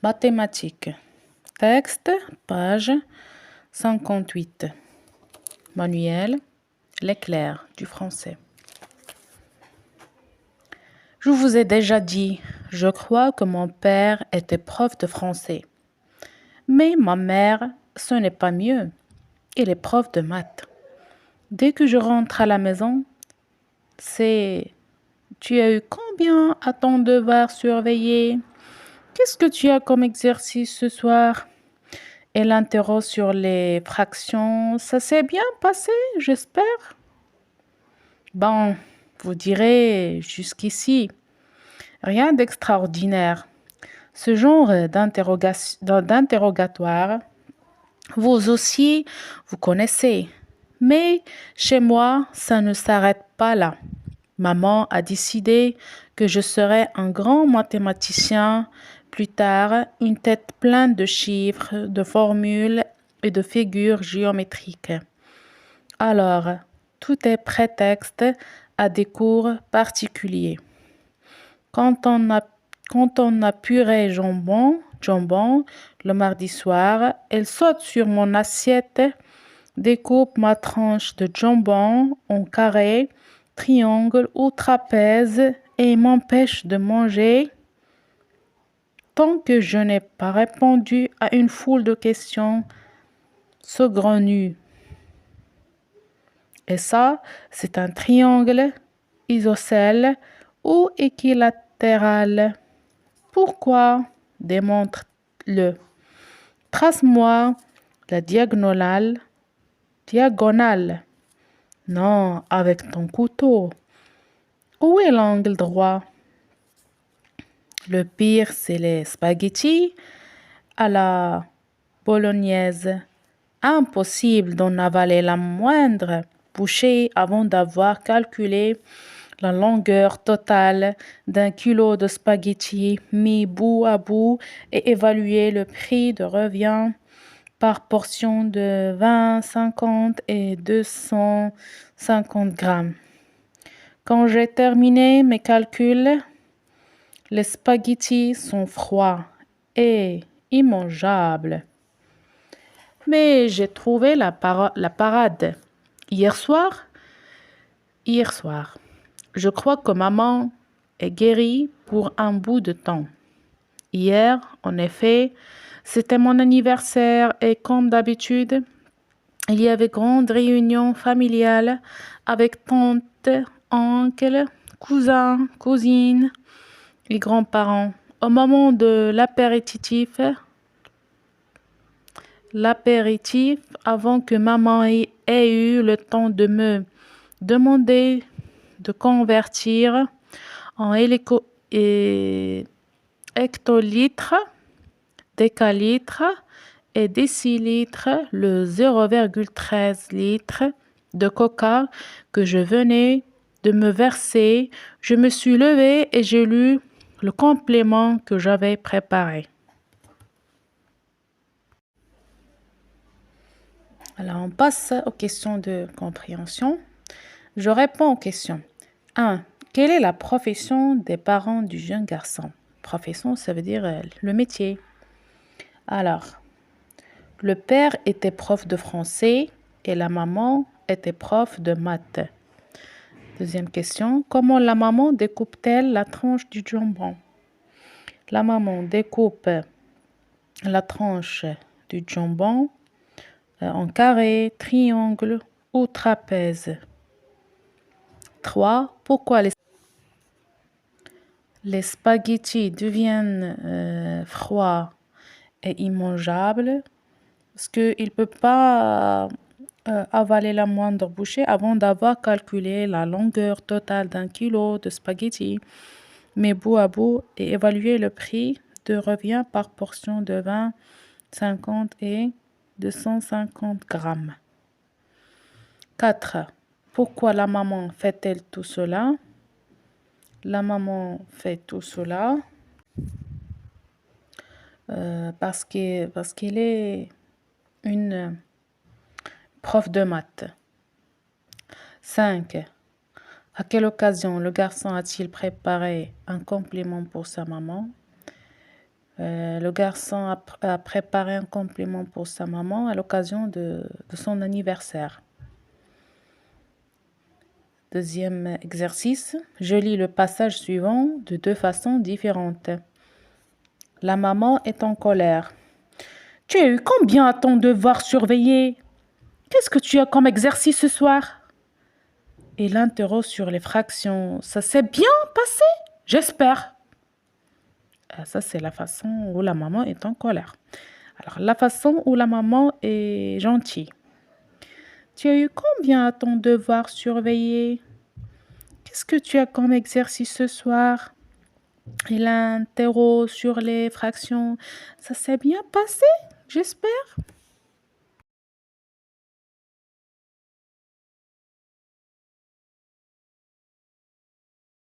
Mathématiques. Texte, page 58. Manuel, l'éclair du français. Je vous ai déjà dit, je crois que mon père était prof de français. Mais ma mère, ce n'est pas mieux. Elle est prof de maths. Dès que je rentre à la maison, c'est « Tu as eu combien à ton devoir surveillé? Qu'est-ce que tu as comme exercice ce soir ?» Elle interroge sur les fractions. « Ça s'est bien passé, j'espère ?» Bon, vous direz jusqu'ici, rien d'extraordinaire. Ce genre d'interrogatoire, vous aussi, vous connaissez. Mais chez moi, ça ne s'arrête pas là. Maman a décidé que je serais un grand mathématicien, plus tard une tête pleine de chiffres, de formules et de figures géométriques. Alors, tout est prétexte à des cours particuliers. Quand on a purée jambon le mardi soir, elle saute sur mon assiette, découpe ma tranche de jambon en carré, triangle ou trapèze et m'empêche de manger tant que je n'ai pas répondu à une foule de questions saugrenues. Et ça, c'est un triangle isocèle ou équilatéral. Pourquoi? Démontre-le. Trace-moi la diagonale. Non, avec ton couteau. Où est l'angle droit? Le pire, c'est les spaghettis à la bolognaise. Impossible d'en avaler la moindre bouchée avant d'avoir calculé la longueur totale d'un kilo de spaghettis mis bout à bout et évalué le prix de revient par portion de 20, 50 et 250 grammes. Quand j'ai terminé mes calculs, les spaghettis sont froids et immangeables. Mais j'ai trouvé la parade. Hier soir, je crois que maman est guérie pour un bout de temps. Hier, en effet, c'était mon anniversaire et comme d'habitude, il y avait grande réunion familiale avec tante, oncle, cousins, cousines et grands-parents. Au moment de l'apéritif, avant que maman ait eu le temps de me demander de convertir en hectolitres, décalitres et décilitres le 0,13 litres de coca que je venais de me verser, je me suis levée et j'ai lu le complément que j'avais préparé. Alors, on passe aux questions de compréhension. Je réponds aux questions. 1. Quelle est la profession des parents du jeune garçon? Profession, ça veut dire le métier. Alors, le père était prof de français et la maman était prof de maths. Deuxième question. Comment la maman découpe-t-elle la tranche du jambon? La maman découpe la tranche du jambon en carré, triangle ou trapèze. 3. Pourquoi les spaghettis deviennent froids et immangeables? Parce qu'il ne peut pas avaler la moindre bouchée avant d'avoir calculé la longueur totale d'un kilo de spaghettis, mis bout à bout et évalué le prix de revient par portion de 20, 50 et 250 grammes. 4. Pourquoi la maman fait-elle tout cela? La maman fait tout cela parce qu'elle est une prof de maths. 5. À quelle occasion le garçon a-t-il préparé un compliment pour sa maman? Le garçon a préparé un compliment pour sa maman à l'occasion de son anniversaire. Deuxième exercice, je lis le passage suivant de deux façons différentes. La maman est en colère. Tu as eu combien à ton devoir surveillé? Qu'est-ce que tu as comme exercice ce soir? Et l'interroge sur les fractions. Ça s'est bien passé? J'espère. Ça, c'est la façon où la maman est en colère. Alors, la façon où la maman est gentille. Tu as eu combien à ton devoir surveillé? Qu'est-ce que tu as comme exercice ce soir? Il interroge sur les fractions. Ça s'est bien passé, j'espère.